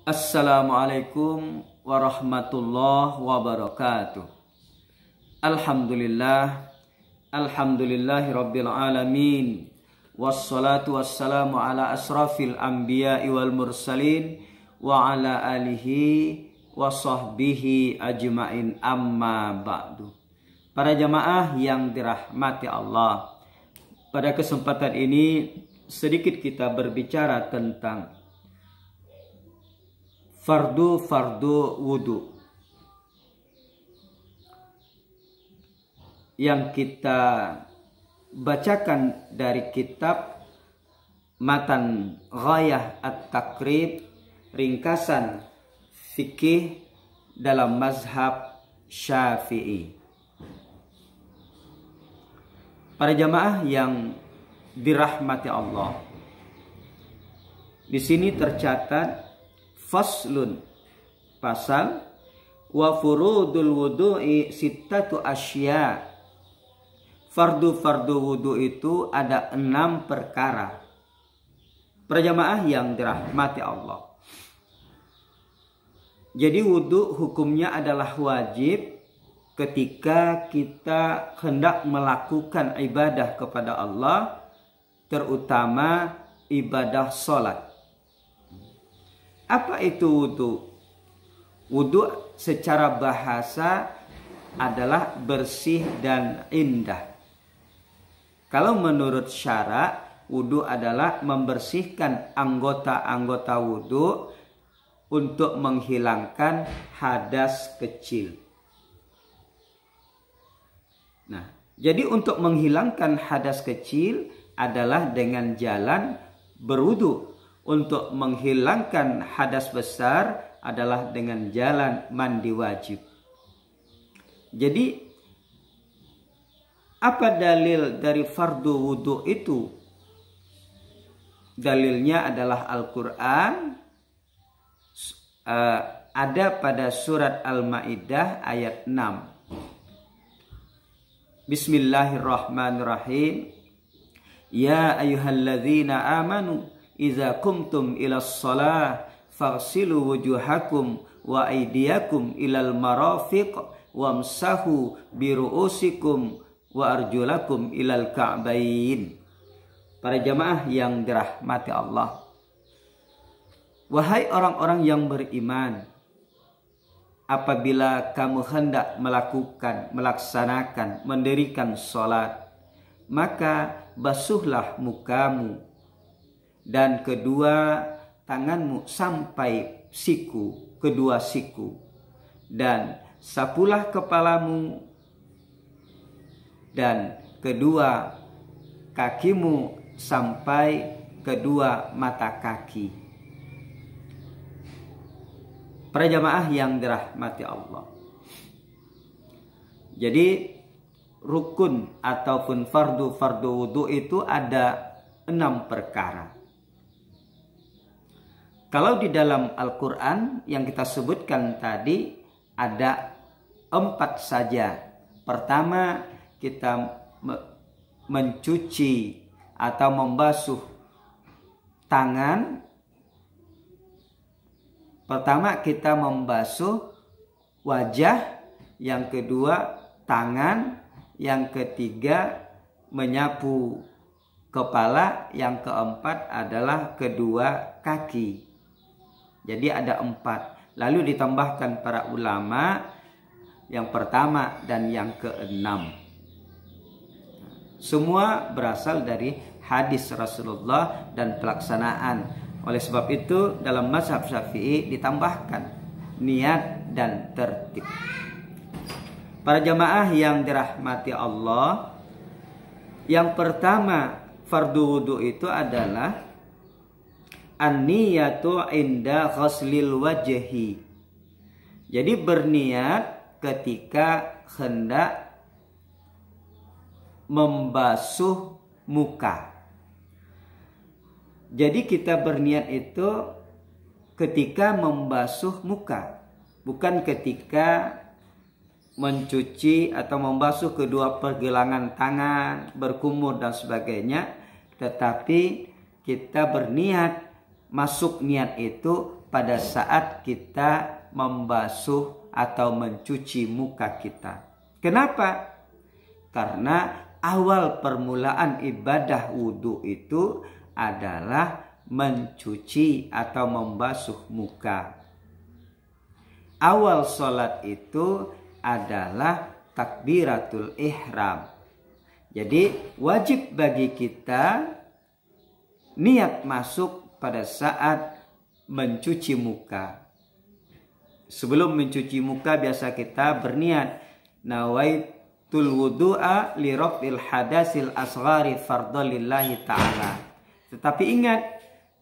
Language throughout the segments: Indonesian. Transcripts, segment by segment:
Assalamualaikum warahmatullahi wabarakatuh. Alhamdulillahi rabbil alamin. Wassalatu wassalamu ala asrafil anbiya'i wal mursalin wa ala alihi wa sahbihi ajma'in, amma ba'du. Para jamaah yang dirahmati Allah, pada kesempatan ini sedikit kita berbicara tentang fardu wudu yang kita bacakan dari kitab Matan Ghayah At-Taqrib, ringkasan fikih dalam mazhab Syafi'i. Para jamaah yang dirahmati Allah, di sini tercatat faslun, pasal, wa furudul wudu'i sittatu asya. Fardu wudu itu ada 6 perkara. Para jamaah yang dirahmati Allah, jadi wudu hukumnya adalah wajib ketika kita hendak melakukan ibadah kepada Allah, terutama ibadah sholat. Apa itu wudu? Wudu secara bahasa adalah bersih dan indah. Kalau menurut syara, wudu adalah membersihkan anggota-anggota wudu untuk menghilangkan hadas kecil. Nah, jadi untuk menghilangkan hadas kecil adalah dengan jalan berwudu. Untuk menghilangkan hadas besar adalah dengan jalan mandi wajib. Jadi apa dalil dari fardu wudu itu? Dalilnya adalah Al-Quran, ada pada surat Al-Maidah ayat 6. Bismillahirrahmanirrahim. Ya ayyuhalladzina amanu idza kumtum ilas shalah faghsilu wujuhakum wa aydiyakum ilal marafiq wamsahu biru'usikum wa arjulakum ilal ka'bain. Para jamaah yang dirahmati Allah, wahai orang-orang yang beriman, apabila kamu hendak melaksanakan, mendirikan sholat, maka basuhlah mukamu dan kedua tanganmu sampai siku, kedua siku, dan sapulah kepalamu dan kedua kakimu sampai kedua mata kaki. Para jamaah yang dirahmati Allah, jadi rukun ataupun fardu wudu itu ada 6 perkara. Kalau di dalam Al-Quran yang kita sebutkan tadi ada 4 saja. Pertama, kita mencuci atau membasuh tangan. Pertama kita membasuh wajah, yang kedua tangan, yang ketiga menyapu kepala, yang keempat adalah kedua kaki. Jadi ada 4. Lalu ditambahkan para ulama yang pertama dan yang ke-6. Semua berasal dari hadis Rasulullah dan pelaksanaan. Oleh sebab itu dalam mazhab Syafi'i ditambahkan niat dan tertib. Para jamaah yang dirahmati Allah, yang pertama fardu wudu itu adalah an-niyatu inda ghaslil wajhi. Jadi berniat ketika hendak membasuh muka. Jadi kita berniat itu ketika membasuh muka, bukan ketika mencuci atau membasuh kedua pergelangan tangan, berkumur dan sebagainya, tetapi kita berniat masuk niat itu pada saat kita membasuh atau mencuci muka kita. Kenapa? Karena awal permulaan ibadah wudhu itu adalah mencuci atau membasuh muka. Awal sholat itu adalah takbiratul ihram. Jadi wajib bagi kita niat masuk pada saat mencuci muka. Sebelum mencuci muka biasa kita berniat nawaitul wudu'a li raf'il hadasil asghari fardhalillahi ta'ala. Tetapi ingat,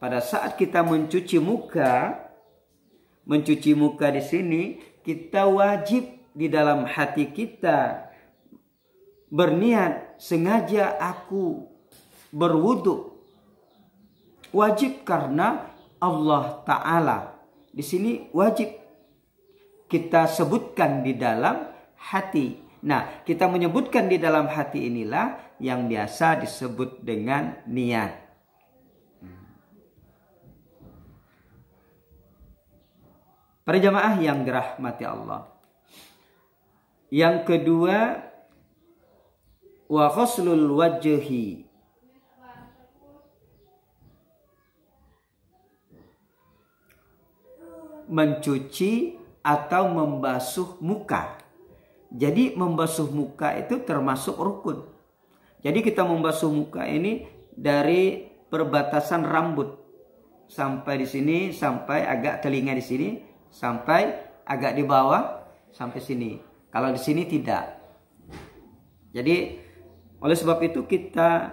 pada saat kita mencuci muka di sini kita wajib di dalam hati kita berniat sengaja aku berwudu. Wajib karena Allah Ta'ala. Di sini wajib kita sebutkan di dalam hati. Nah, kita menyebutkan di dalam hati inilah yang biasa disebut dengan niat. Para jamaah yang dirahmati Allah. Yang kedua, wa ghuslul wajhi. Mencuci atau membasuh muka. Jadi membasuh muka itu termasuk rukun. Jadi kita membasuh muka ini dari perbatasan rambut sampai di sini, sampai agak telinga di sini, sampai agak di bawah sampai sini. Kalau di sini tidak. Jadi oleh sebab itu kita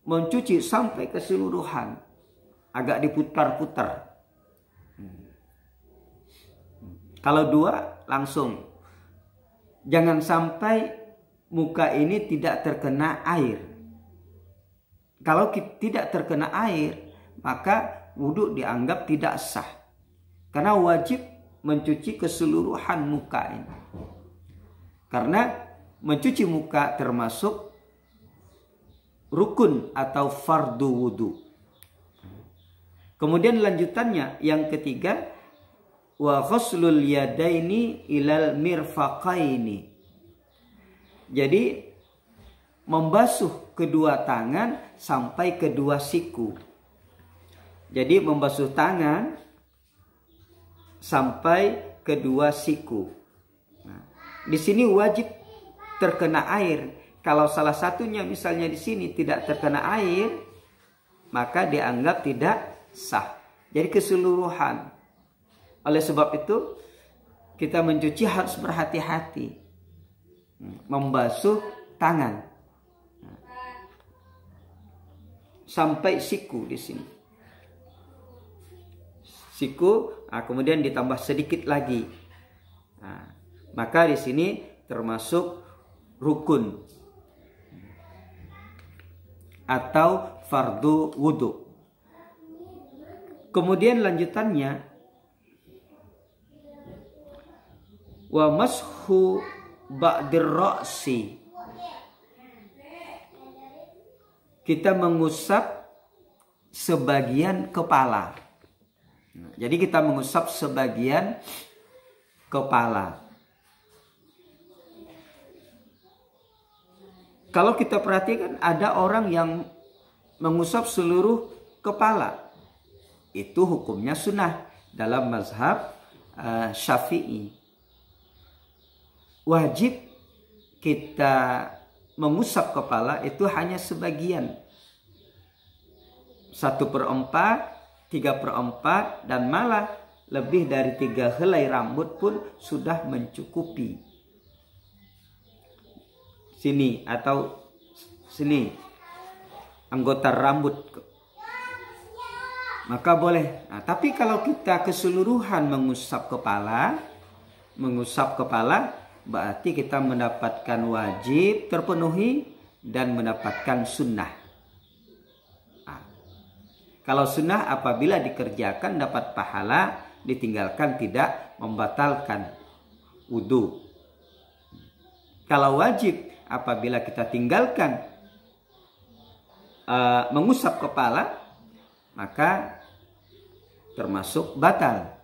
mencuci sampai keseluruhan, agak diputar-putar. Kalau dua langsung. Jangan sampai muka ini tidak terkena air. Kalau tidak terkena air, maka wudhu dianggap tidak sah. Karena wajib mencuci keseluruhan muka ini. Karena mencuci muka termasuk rukun atau fardu wudhu. Kemudian lanjutannya yang ketiga, wa ghuslul yadaini ilal mirfaqaini. Jadi membasuh kedua tangan sampai kedua siku. Jadi membasuh tangan sampai kedua siku. Nah, di sini wajib terkena air. Kalau salah satunya misalnya di sini tidak terkena air, maka dianggap tidak sah. Jadi keseluruhan. Oleh sebab itu kita mencuci harus berhati-hati. Membasuh tangan sampai siku di sini. Siku, kemudian ditambah sedikit lagi. Nah, maka di sini termasuk rukun atau fardu wudhu. Kemudian lanjutannya, wa mashu ba'dir ra'si. Kita mengusap sebagian kepala. Jadi kita mengusap sebagian kepala. Kalau kita perhatikan ada orang yang mengusap seluruh kepala. Itu hukumnya sunnah dalam mazhab Syafi'i. Wajib kita mengusap kepala itu hanya sebagian. 1/4, 3/4, dan malah lebih dari 3 helai rambut pun sudah mencukupi. Sini atau sini anggota rambut, maka boleh. Nah, tapi kalau kita keseluruhan mengusap kepala, berarti kita mendapatkan wajib terpenuhi dan mendapatkan sunnah. Nah, kalau sunnah apabila dikerjakan dapat pahala, ditinggalkan tidak membatalkan wudhu. Kalau wajib apabila kita tinggalkan mengusap kepala, maka termasuk batal.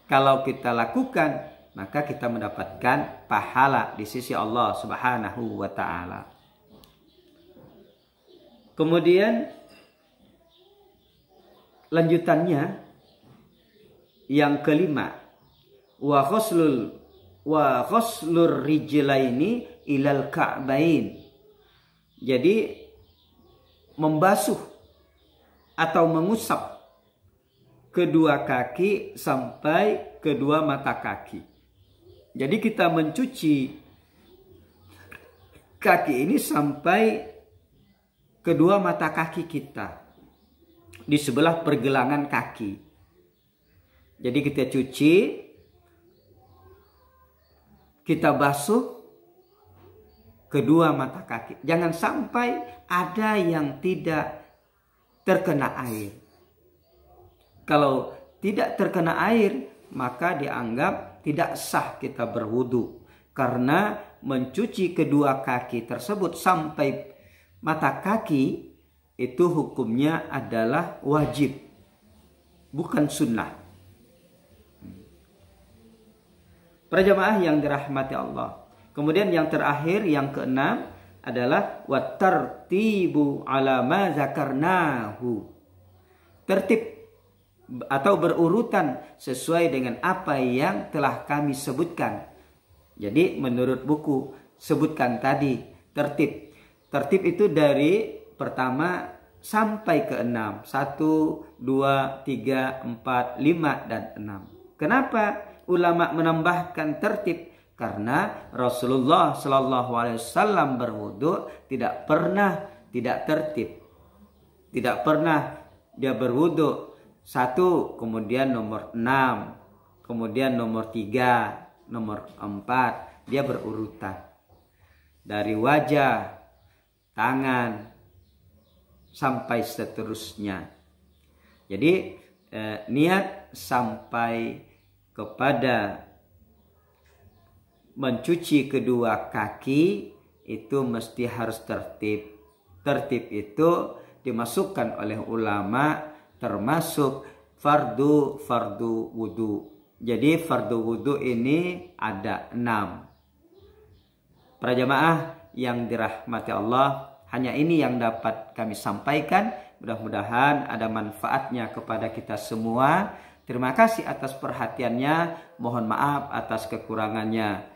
Kalau kita lakukan, maka kita mendapatkan pahala di sisi Allah Subhanahu wa ta'ala. Kemudian lanjutannya yang kelima, wa ghuslur rijlaini ilal ka'bain. Jadi membasuh atau mengusap kedua kaki sampai kedua mata kaki. Jadi kita mencuci kaki ini sampai kedua mata kaki kita di sebelah pergelangan kaki. Jadi kita cuci, kita basuh kedua mata kaki. Jangan sampai ada yang tidak terkena air. Kalau tidak terkena air, maka dianggap tidak sah kita berwudu. Karena mencuci kedua kaki tersebut sampai mata kaki itu hukumnya adalah wajib, bukan sunnah. Para jamaah yang dirahmati Allah. Kemudian yang terakhir, yang keenam adalah wattartibu ala ma zakarnahu. Tertib atau berurutan sesuai dengan apa yang telah kami sebutkan. Jadi menurut buku sebutkan tadi tertib. Tertib itu dari pertama sampai ke 6. 1, 2, 3, 4, 5 dan 6. Kenapa ulama menambahkan tertib? Karena Rasulullah Shallallahu Alaihi Wasallam berwudu tidak pernah tidak tertib. Tidak pernah dia berwudu 1, kemudian nomor 6, kemudian nomor 3, nomor 4. Dia berurutan dari wajah, tangan, sampai seterusnya. Jadi niat sampai kepada mencuci kedua kaki itu mesti harus tertib. Tertib itu dimasukkan oleh ulama termasuk fardu wudu. Jadi fardu wudu ini ada 6. Para jamaah yang dirahmati Allah, hanya ini yang dapat kami sampaikan. Mudah-mudahan ada manfaatnya kepada kita semua. Terima kasih atas perhatiannya. Mohon maaf atas kekurangannya.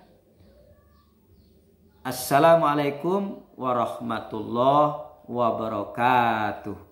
Assalamualaikum warahmatullahi wabarakatuh.